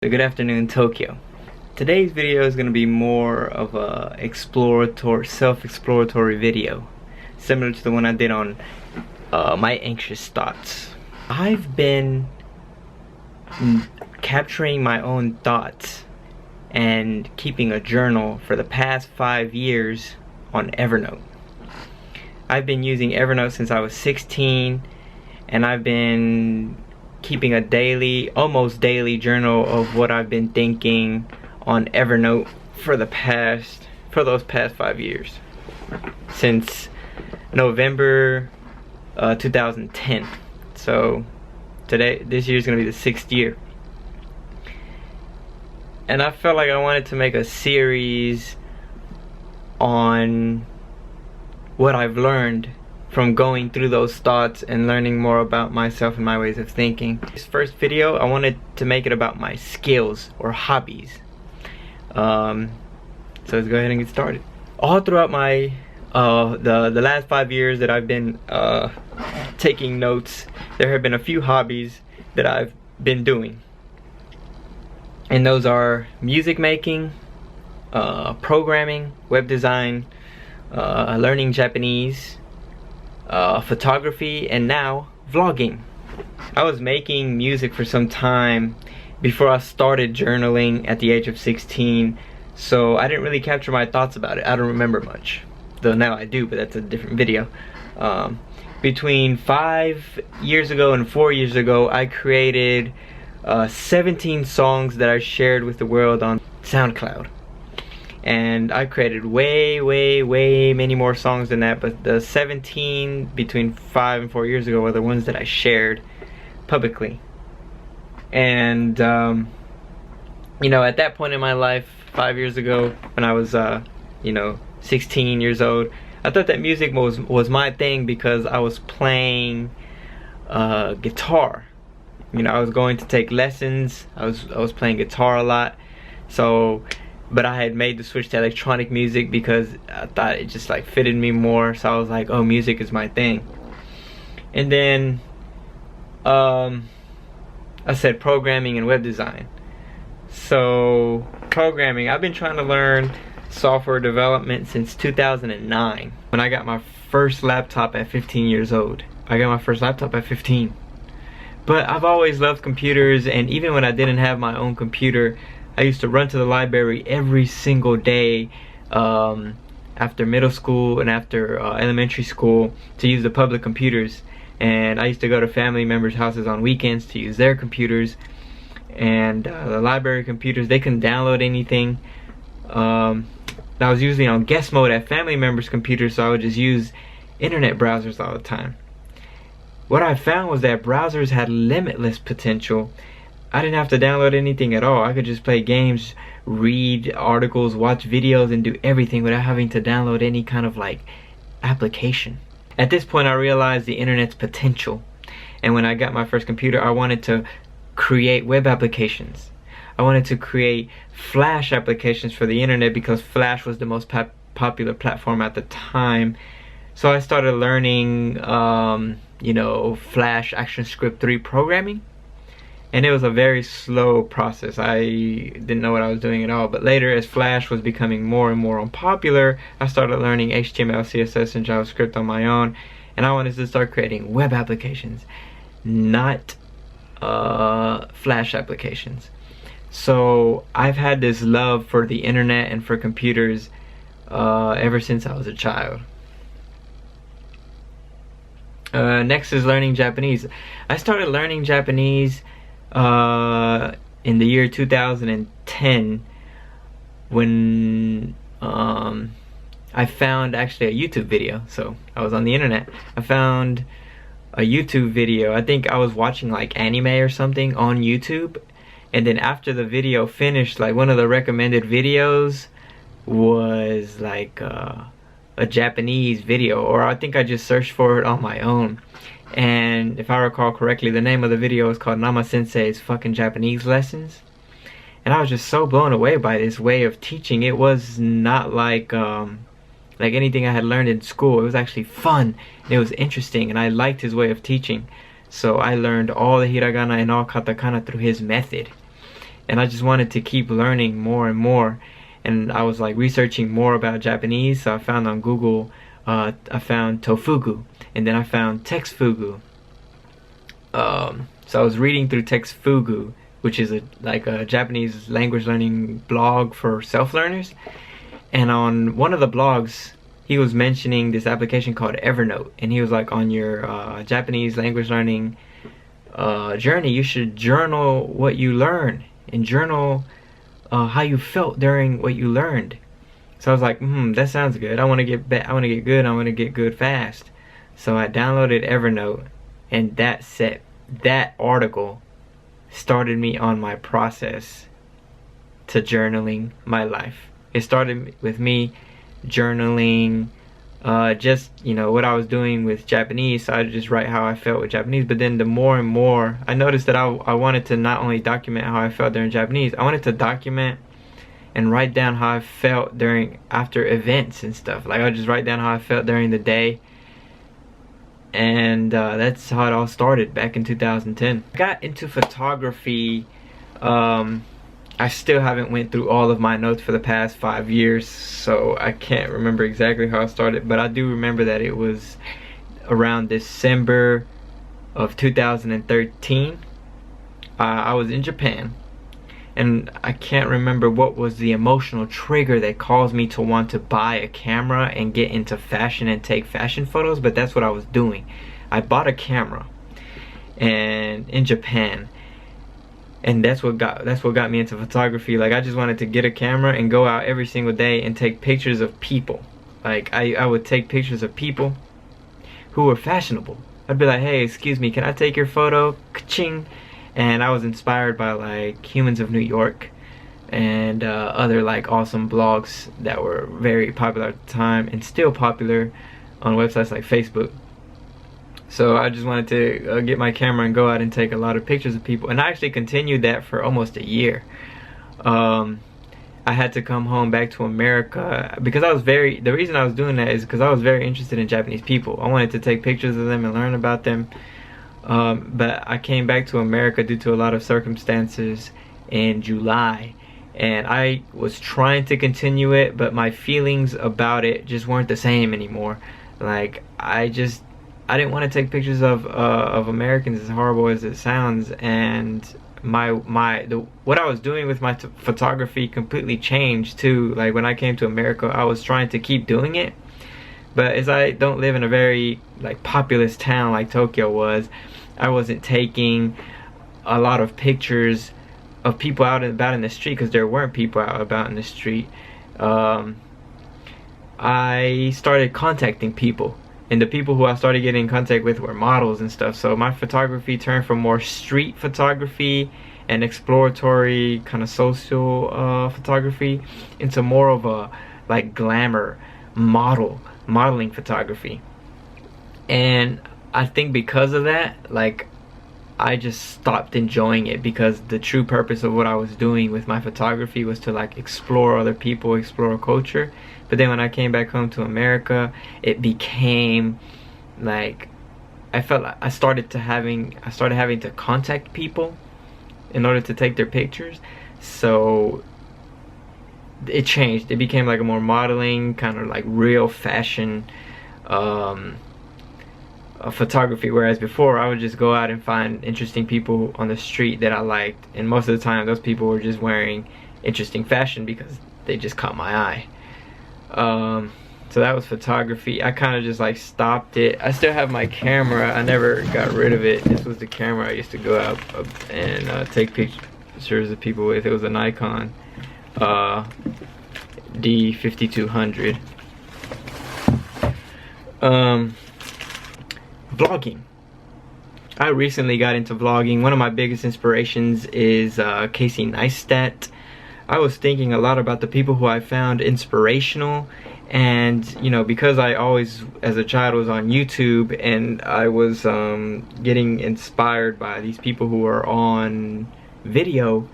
Good afternoon, Tokyo. Today's video is going to be more of a self-exploratory video, similar to the one I did on my anxious thoughts. I've been capturing my own thoughts and keeping a journal for the past 5 years on Evernote. I've been using Evernote since I was 16, and I've been keeping a almost daily journal of what I've been thinking on Evernote for those past 5 years, since November 2010. So this year is gonna be the 6th year, and I felt like I wanted to make a series on what I've learned from going through those thoughts and learning more about myself and my ways of thinking. This first video, I wanted to make it about my skills or hobbies. So let's go ahead and get started. All throughout my the last 5 years that I've been taking notes, there have been a few hobbies that I've been doing, and those are music making, programming, web design, learning Japanese, photography, and now vlogging. I was making music for some time before I started journaling at the age of 16, so I didn't really capture my thoughts about it. I don't remember much, though now I do, but that's a different video. Between 5 years ago and 4 years ago, I created 17 songs that I shared with the world on SoundCloud. And I created way many more songs than that, but the 17 between 5 and 4 years ago were the ones that I shared publicly. And you know, at that point in my life, 5 years ago, when I was 16 years old, I thought that music was my thing because I was playing guitar. You know, I was going to take lessons. I was playing guitar a lot. But I had made the switch to electronic music because I thought it just like fitted me more. So I was like, oh, music is my thing. And then I said programming and web design. So programming, I've been trying to learn software development since 2009, when I got my first laptop at 15 years old. I got my first laptop at 15. But I've always loved computers, and even when I didn't have my own computer, I used to run to the library every single day after middle school and after elementary school to use the public computers. And I used to go to family members' houses on weekends to use their computers. And the library computers, they couldn't download anything. I was usually on guest mode at family members' computers, so I would just use internet browsers all the time. What I found was that browsers had limitless potential. I didn't have to download anything at all. I could just play games, read articles, watch videos, and do everything without having to download any kind of like application. At this point, I realized the internet's potential. And when I got my first computer, I wanted to create web applications. I wanted to create Flash applications for the internet because Flash was the most popular platform at the time. So I started learning, Flash ActionScript 3 programming. And it was a very slow process. I didn't know what I was doing at all. But later, as Flash was becoming more and more unpopular, I started learning HTML, CSS, and JavaScript on my own. And I wanted to start creating web applications, not Flash applications. So I've had this love for the internet and for computers ever since I was a child. Next is learning Japanese. I started learning Japanese in the year 2010 when I found actually a YouTube video. So I was on the internet. I found a YouTube video. I think I was watching like anime or something on YouTube, and then after the video finished, like one of the recommended videos was like a Japanese video, or I think I just searched for it on my own. And if I recall correctly, the name of the video is called Nama Sensei's fucking Japanese lessons. And I was just so blown away by this way of teaching. It was not like anything I had learned in school. It was actually fun. It was interesting, and I liked his way of teaching. So I learned all the hiragana and all katakana through his method. and I just wanted to keep learning more and more. And I was like researching more about Japanese, so I found on Google, I found Tofugu, and then I found Textfugu. So I was reading through Textfugu, which is like a Japanese language learning blog for self-learners. And on one of the blogs, he was mentioning this application called Evernote, and he was like, on your Japanese language learning journey, you should journal what you learn and journal how you felt during what you learned. So I was like, that sounds good. I want to get good. I want to get good fast. So I downloaded Evernote, and that article started me on my process to journaling my life. It started with me journaling just, you know, what I was doing with Japanese. So I just write how I felt with Japanese. But then the more and more, I noticed that I wanted to not only document how I felt during Japanese, I wanted to document and write down how I felt after events and stuff. Like, I just write down how I felt during the day. And that's how it all started back in 2010. I got into photography. I still haven't went through all of my notes for the past 5 years, so I can't remember exactly how I started, but I do remember that it was around December of 2013. I was in Japan, and I can't remember what was the emotional trigger that caused me to want to buy a camera and get into fashion and take fashion photos, but that's what I was doing. I bought a camera and in Japan, and that's what got me into photography. Like, I just wanted to get a camera and go out every single day and take pictures of people. Like, I would take pictures of people who were fashionable. I'd be like, hey, excuse me, can I take your photo? Ka-ching. And I was inspired by like Humans of New York and other like awesome blogs that were very popular at the time and still popular on websites like Facebook. So I just wanted to get my camera and go out and take a lot of pictures of people, and I actually continued that for almost a year. I had to come home back to America because the reason I was doing that is because I was very interested in Japanese people. I wanted to take pictures of them and learn about them. But I came back to America due to a lot of circumstances in July, and I was trying to continue it, but my feelings about it just weren't the same anymore. Like, I didn't want to take pictures of Americans, as horrible as it sounds, and what I was doing with my photography completely changed too. Like, when I came to America, I was trying to keep doing it, but as I don't live in a very like populous town like Tokyo was, I wasn't taking a lot of pictures of people out and about in the street because there weren't people out about in the street. I started contacting people, and the people who I started getting in contact with were models and stuff. So my photography turned from more street photography and exploratory kind of social photography into more of a like glamour modeling photography. And I think because of that, like, I just stopped enjoying it, because the true purpose of what I was doing with my photography was to like explore other people, explore culture. But then when I came back home to America, it became like I felt like I started having to contact people in order to take their pictures. So it changed. It became like a more modeling, kind of like real fashion photography, whereas before I would just go out and find interesting people on the street that I liked, and most of the time those people were just wearing interesting fashion because they just caught my eye. So that was photography. I kind of just like stopped it. I still have my camera. I never got rid of it. This was the camera I used to go out and take pictures of people with. It was a Nikon D5200. Vlogging. I recently got into vlogging. One of my biggest inspirations is Casey Neistat. I was thinking a lot about the people who I found inspirational, and you know, because I always as a child was on YouTube, and I was getting inspired by these people who are on video,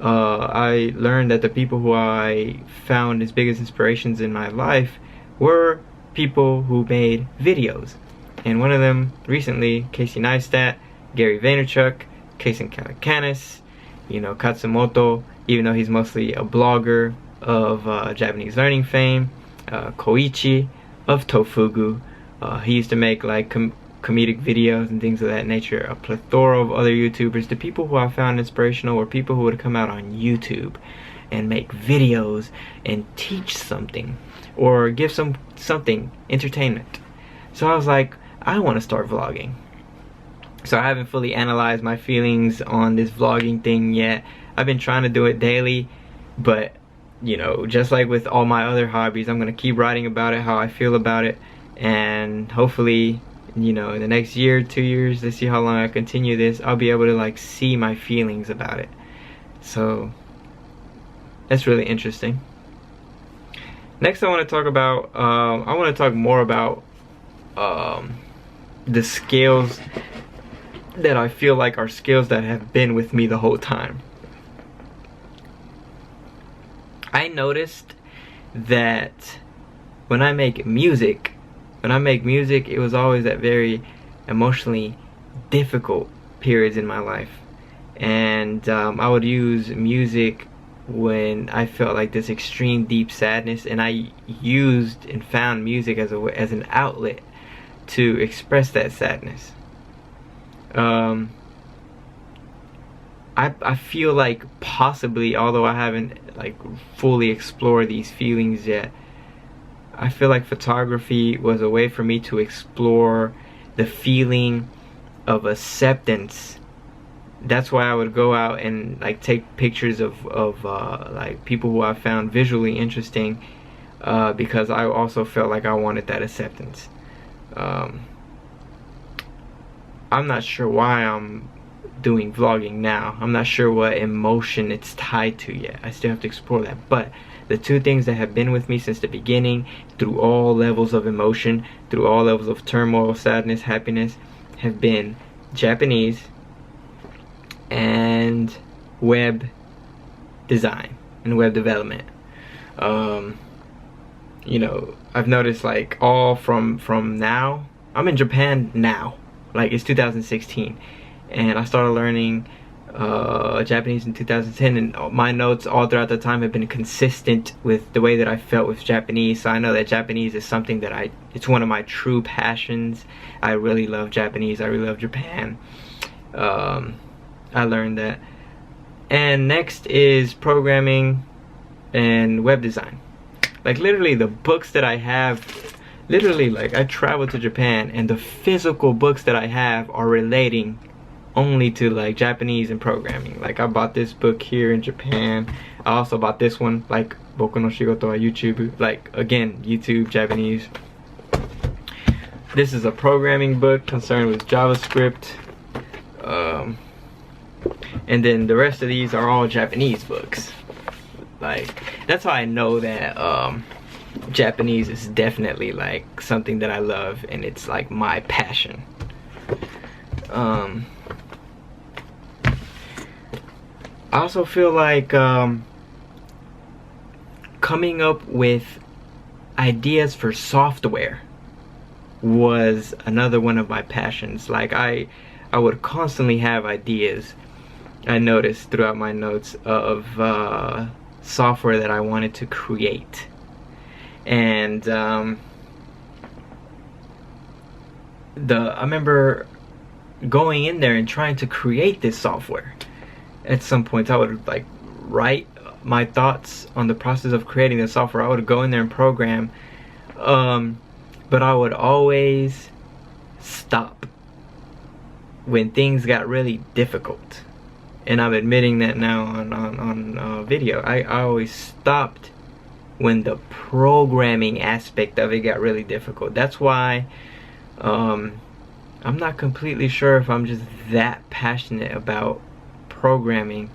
I learned that the people who I found as biggest inspirations in my life were people who made videos. And one of them recently, Casey Neistat, Gary Vaynerchuk, Kason Calacanis, you know, Katsumoto, even though he's mostly a blogger of Japanese learning fame, Koichi of Tofugu. He used to make like comedic videos and things of that nature. A plethora of other YouTubers. The people who I found inspirational were people who would come out on YouTube and make videos and teach something or give something entertainment. So I was like, I want to start vlogging. So I haven't fully analyzed my feelings on this vlogging thing yet. I've been trying to do it daily, but you know, just like with all my other hobbies, I'm gonna keep writing about it, how I feel about it, and hopefully, you know, in the next year, 2 years, let's see how long I continue this, I'll be able to like see my feelings about it. So that's really interesting. Next I want to talk about, I want to talk more about the skills that I feel like are skills that have been with me the whole time. I noticed that when I make music, it was always at very emotionally difficult periods in my life. And I would use music when I felt like this extreme deep sadness, and I used and found music as an outlet to express that sadness. I feel like possibly, although I haven't like fully explored these feelings yet, I feel like photography was a way for me to explore the feeling of acceptance. That's why I would go out and like take pictures of like people who I found visually interesting, because I also felt like I wanted that acceptance. I'm not sure why I'm doing vlogging now. I'm not sure what emotion it's tied to yet. I still have to explore that. But the two things that have been with me since the beginning, through all levels of emotion, through all levels of turmoil, sadness, happiness, have been Japanese and web design and web development. You know, I've noticed like all from now, I'm in Japan now, like it's 2016, and I started learning Japanese in 2010, and my notes all throughout the time have been consistent with the way that I felt with Japanese. So I know that Japanese is something that it's one of my true passions. I really love Japanese. I really love Japan. I learned that. And next is programming and web design. Like literally the books that I have, literally like I traveled to Japan and the physical books that I have are relating only to like Japanese and programming. Like I bought this book here in Japan. I also bought this one, like Boku no Shigoto wa YouTube, like again YouTube Japanese. This is a programming book concerned with JavaScript, and then the rest of these are all Japanese books. Like that's how I know that Japanese is definitely like something that I love, and it's like my passion. I also feel like coming up with ideas for software was another one of my passions. Like I would constantly have ideas, I noticed throughout my notes, of software that I wanted to create. And I remember going in there and trying to create this software. At some points I would like write my thoughts on the process of creating the software. I would go in there and program, but I would always stop when things got really difficult. And I'm admitting that now on video. I always stopped when the programming aspect of it got really difficult. That's why I'm not completely sure if I'm just that passionate about programming.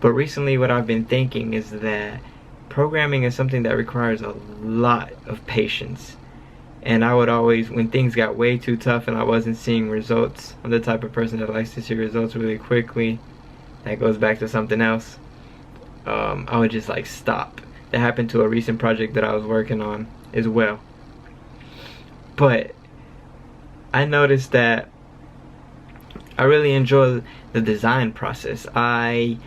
But recently what I've been thinking is that programming is something that requires a lot of patience. And I would always, when things got way too tough and I wasn't seeing results, I'm the type of person that likes to see results really quickly. That goes back to something else. I would just like stop. That happened to a recent project that I was working on as well. But I noticed that I really enjoy the design process. I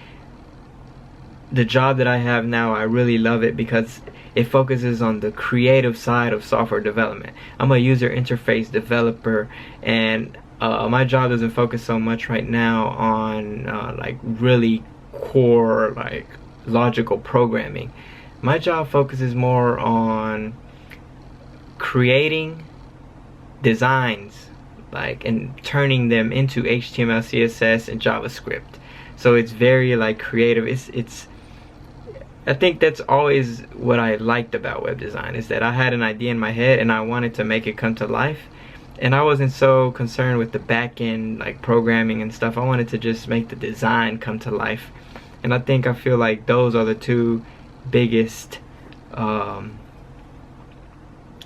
the job that I have now, I really love it because it focuses on the creative side of software development. I'm a user interface developer, and my job doesn't focus so much right now on like really core, like logical programming. My job focuses more on creating designs, like, and turning them into HTML, CSS, and JavaScript. So it's very like creative. It's I think that's always what I liked about web design, is that I had an idea in my head and I wanted to make it come to life, and I wasn't so concerned with the back end, like programming and stuff. I wanted to just make the design come to life. And I feel like those are the two biggest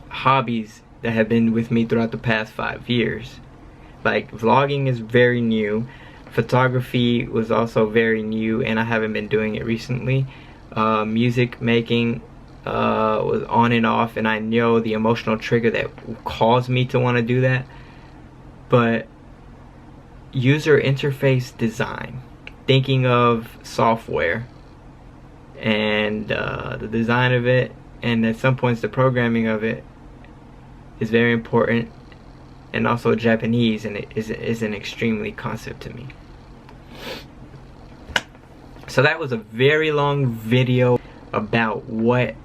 hobbies that have been with me throughout the past 5 years. Like, vlogging is very new, photography was also very new, and I haven't been doing it recently. Music making was on and off, and I know the emotional trigger that caused me to want to do that. But user interface design, thinking of software and the design of it, and at some points the programming of it, is very important. And also Japanese, and it is an extremely concept to me. So that was a very long video about what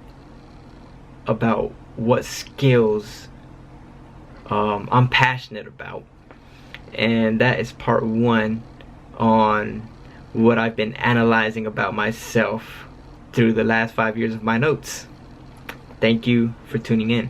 skills I'm passionate about, and that is part 1 on what I've been analyzing about myself through the last 5 years of my notes. Thank you for tuning in.